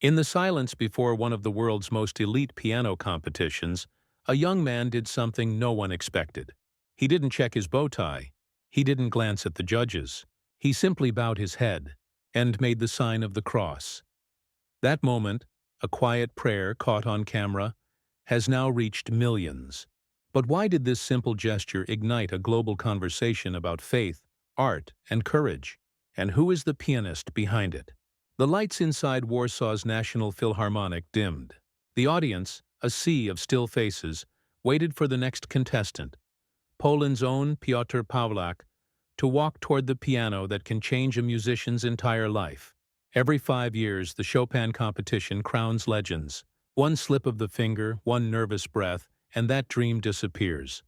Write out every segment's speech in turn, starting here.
In the silence before one of the world's most elite piano competitions, a young man did something no one expected. He didn't check his bow tie. He didn't glance at the judges. He simply bowed his head and made the sign of the cross. That moment, a quiet prayer caught on camera, has now reached millions. But why did this simple gesture ignite a global conversation about faith, art, and courage? And who is the pianist behind it? The lights inside Warsaw's National Philharmonic dimmed. The audience, a sea of still faces, waited for the next contestant, Poland's own Piotr Pawlak, to walk toward the piano that can change a musician's entire life. Every 5 years, the Chopin Competition crowns legends. One slip of the finger, one nervous breath, and that dream disappears.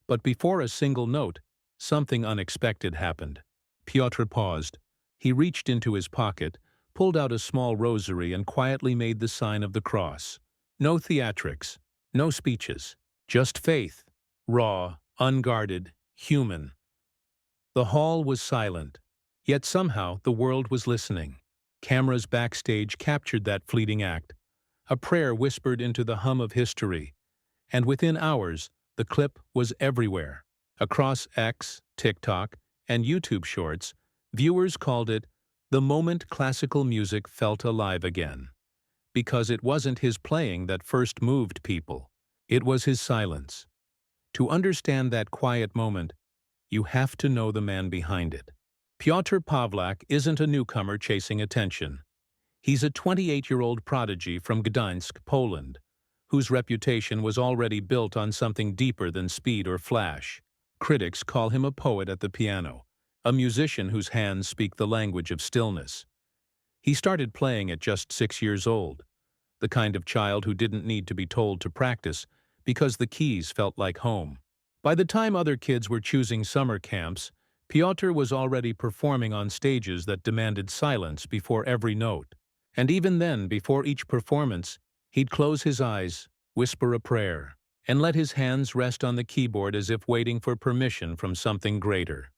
But before a single note, something unexpected happened. Piotr paused. He reached into his pocket, pulled out a small rosary and quietly made the sign of the cross. No theatrics, no speeches, just faith, raw, unguarded, human. The hall was silent, yet somehow the world was listening. Cameras backstage captured that fleeting act. A prayer whispered into the hum of history, and within hours, the clip was everywhere. Across X, TikTok, and YouTube Shorts, viewers called it the moment classical music felt alive again. Because it wasn't his playing that first moved people. It was his silence. To understand that quiet moment, you have to know the man behind it. Piotr Pawlak isn't a newcomer chasing attention. He's a 28-year-old prodigy from Gdańsk, Poland, whose reputation was already built on something deeper than speed or flash. Critics call him a poet at the piano, a musician whose hands speak the language of stillness. He started playing at just 6 years old, the kind of child who didn't need to be told to practice because the keys felt like home. By the time other kids were choosing summer camps, Piotr was already performing on stages that demanded silence before every note. And even then, before each performance, he'd close his eyes, whisper a prayer, and let his hands rest on the keyboard as if waiting for permission from something greater.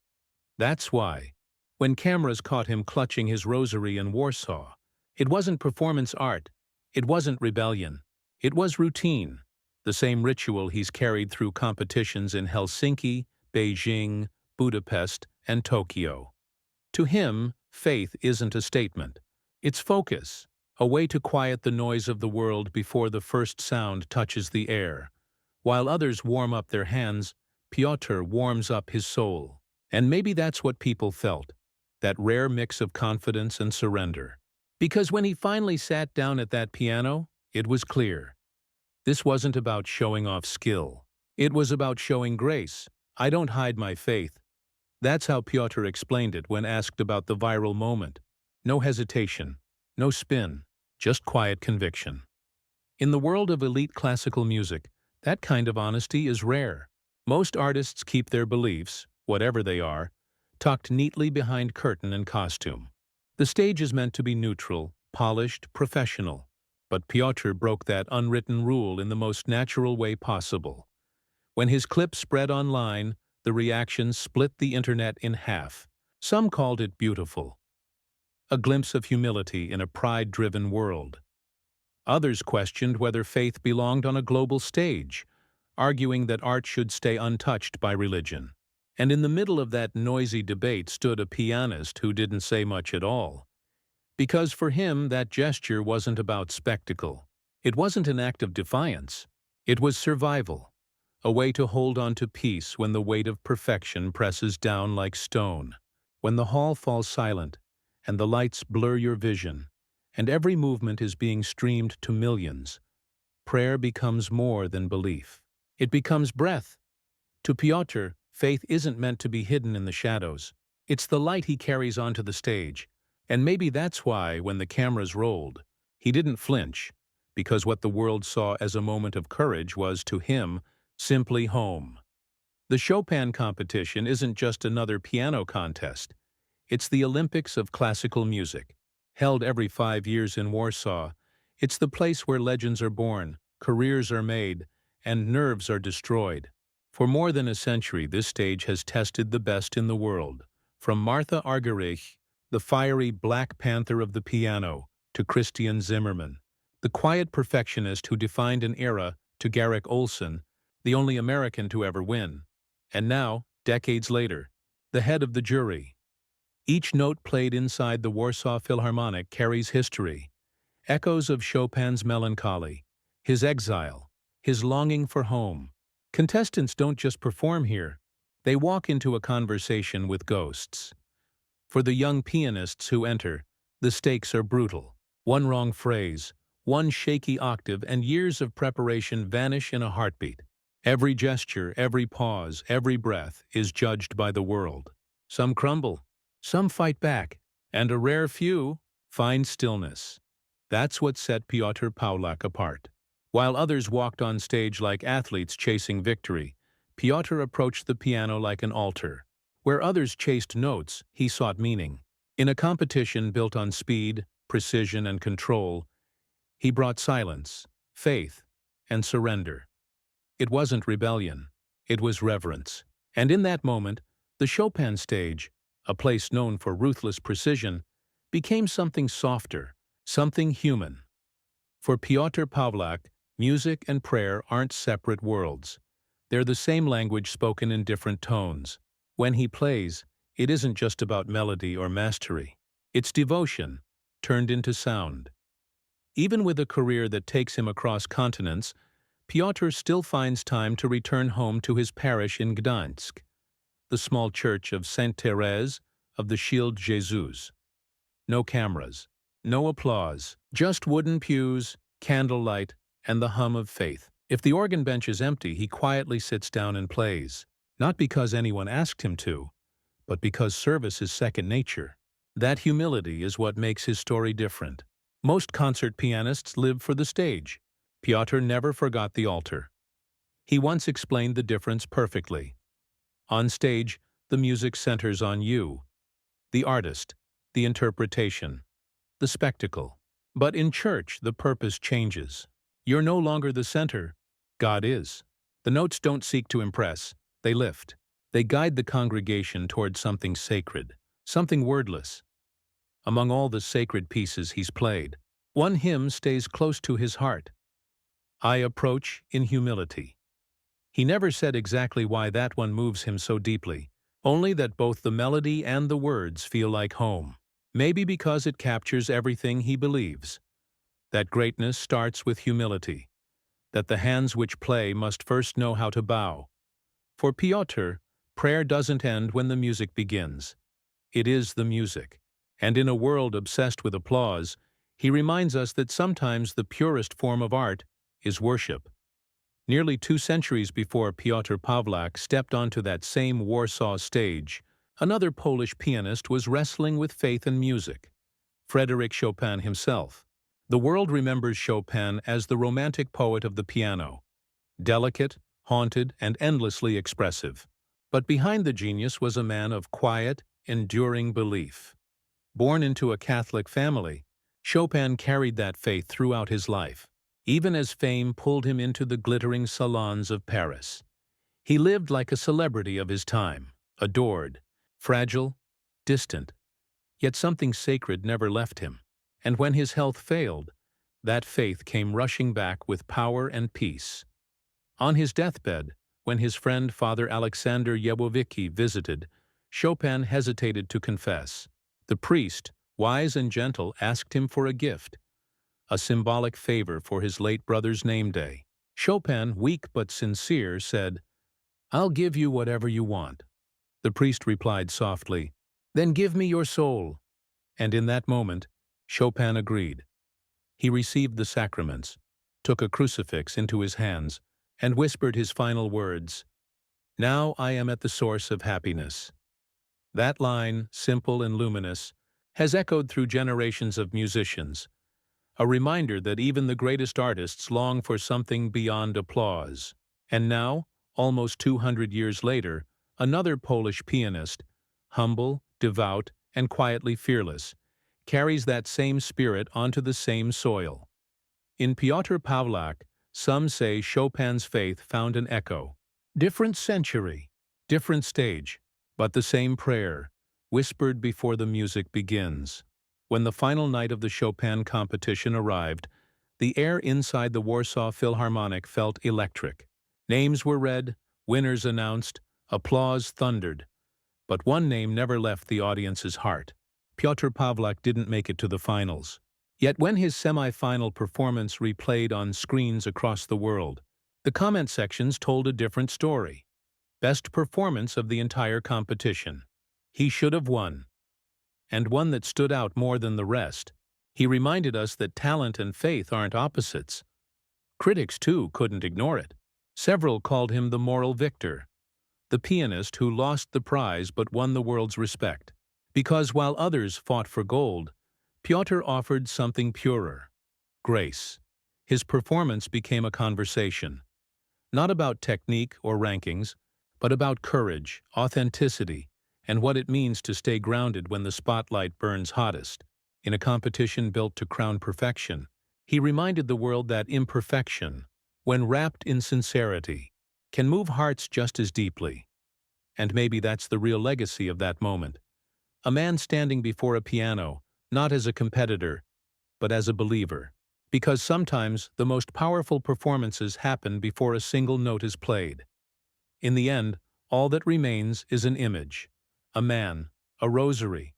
That's why, when cameras caught him clutching his rosary in Warsaw, it wasn't performance art, it wasn't rebellion, it was routine, the same ritual he's carried through competitions in Helsinki, Beijing, Budapest, and Tokyo. To him, faith isn't a statement. It's focus, a way to quiet the noise of the world before the first sound touches the air. While others warm up their hands, Piotr warms up his soul. And maybe that's what people felt, that rare mix of confidence and surrender. Because when he finally sat down at that piano, it was clear. This wasn't about showing off skill. It was about showing grace. I don't hide my faith. That's how Piotr explained it when asked about the viral moment. No hesitation, no spin, just quiet conviction. In the world of elite classical music, that kind of honesty is rare. Most artists keep their beliefs, whatever they are, tucked neatly behind curtain and costume. The stage is meant to be neutral, polished, professional. But Piotr broke that unwritten rule in the most natural way possible. When his clip spread online, the reactions split the internet in half. Some called it beautiful, a glimpse of humility in a pride-driven world. Others questioned whether faith belonged on a global stage, arguing that art should stay untouched by religion. And in the middle of that noisy debate stood a pianist who didn't say much at all. Because for him, that gesture wasn't about spectacle. It wasn't an act of defiance. It was survival, a way to hold on to peace when the weight of perfection presses down like stone. When the hall falls silent, and the lights blur your vision, and every movement is being streamed to millions, prayer becomes more than belief. It becomes breath. To Piotr, faith isn't meant to be hidden in the shadows. It's the light he carries onto the stage. And maybe that's why, when the cameras rolled, he didn't flinch, because what the world saw as a moment of courage was, to him, simply home. The Chopin Competition isn't just another piano contest. It's the Olympics of classical music. Held every 5 years in Warsaw, it's the place where legends are born, careers are made, and nerves are destroyed. For more than a century, this stage has tested the best in the world, from Martha Argerich, the fiery Black Panther of the piano, to Christian Zimmermann, the quiet perfectionist who defined an era, to Garrick Olson, the only American to ever win. And now, decades later, the head of the jury. Each note played inside the Warsaw Philharmonic carries history, echoes of Chopin's melancholy, his exile, his longing for home. Contestants don't just perform here, they walk into a conversation with ghosts. For the young pianists who enter, the stakes are brutal. One wrong phrase, one shaky octave, and years of preparation vanish in a heartbeat. Every gesture, every pause, every breath is judged by the world. Some crumble, some fight back, and a rare few find stillness. That's what set Piotr Pawlak apart. While others walked on stage like athletes chasing victory, Piotr approached the piano like an altar. Where others chased notes, he sought meaning. In a competition built on speed, precision, and control, he brought silence, faith, and surrender. It wasn't rebellion, it was reverence. And in that moment, the Chopin stage, a place known for ruthless precision, became something softer, something human. For Piotr Pawlak, music and prayer aren't separate worlds. They're the same language spoken in different tones. When he plays, it isn't just about melody or mastery. It's devotion, turned into sound. Even with a career that takes him across continents, Piotr still finds time to return home to his parish in Gdansk, the small church of Sainte Thérèse of the Shield Jesus. No cameras, no applause, just wooden pews, candlelight, and the hum of faith. If the organ bench is empty, he quietly sits down and plays, not because anyone asked him to, but because service is second nature. That humility is what makes his story different. Most concert pianists live for the stage. Piotr never forgot the altar. He once explained the difference perfectly. On stage, the music centers on you, the artist, the interpretation, the spectacle. But in church, the purpose changes. You're no longer the center, God is. The notes don't seek to impress, they lift. They guide the congregation toward something sacred, something wordless. Among all the sacred pieces he's played, one hymn stays close to his heart. I approach in humility. He never said exactly why that one moves him so deeply, only that both the melody and the words feel like home. Maybe because it captures everything he believes. That greatness starts with humility, that the hands which play must first know how to bow. For Piotr, prayer doesn't end when the music begins. It is the music. And in a world obsessed with applause, he reminds us that sometimes the purest form of art is worship. Nearly 2 centuries before Piotr Pawlak stepped onto that same Warsaw stage, another Polish pianist was wrestling with faith and music, Frédéric Chopin himself. The world remembers Chopin as the romantic poet of the piano, delicate, haunted, and endlessly expressive. But behind the genius was a man of quiet, enduring belief. Born into a Catholic family, Chopin carried that faith throughout his life, even as fame pulled him into the glittering salons of Paris. He lived like a celebrity of his time, adored, fragile, distant, yet something sacred never left him. And when his health failed, that faith came rushing back with power and peace. On his deathbed, when his friend Father Alexander Yebowicki visited, Chopin hesitated to confess. The priest, wise and gentle, asked him for a gift, a symbolic favor for his late brother's name day. Chopin, weak but sincere, said, "I'll give you whatever you want." The priest replied softly, "Then give me your soul." And in that moment, Chopin agreed. He received the sacraments, took a crucifix into his hands, and whispered his final words, "Now I am at the source of happiness." That line, simple and luminous, has echoed through generations of musicians, a reminder that even the greatest artists long for something beyond applause. And now, almost 200 years later, another Polish pianist, humble, devout, and quietly fearless, carries that same spirit onto the same soil. In Piotr Pawlak, some say Chopin's faith found an echo. Different century, different stage, but the same prayer, whispered before the music begins. When the final night of the Chopin competition arrived, the air inside the Warsaw Philharmonic felt electric. Names were read, winners announced, applause thundered. But one name never left the audience's heart. Piotr Pawlak didn't make it to the finals. Yet when his semi-final performance replayed on screens across the world, the comment sections told a different story. Best performance of the entire competition. He should have won. And one that stood out more than the rest. He reminded us that talent and faith aren't opposites. Critics, too, couldn't ignore it. Several called him the moral victor, the pianist who lost the prize but won the world's respect. Because while others fought for gold, Piotr offered something purer: grace. His performance became a conversation, not about technique or rankings, but about courage, authenticity, and what it means to stay grounded when the spotlight burns hottest. In a competition built to crown perfection, he reminded the world that imperfection, when wrapped in sincerity, can move hearts just as deeply. And maybe that's the real legacy of that moment. A man standing before a piano, not as a competitor, but as a believer. Because sometimes the most powerful performances happen before a single note is played. In the end, all that remains is an image, a man, a rosary,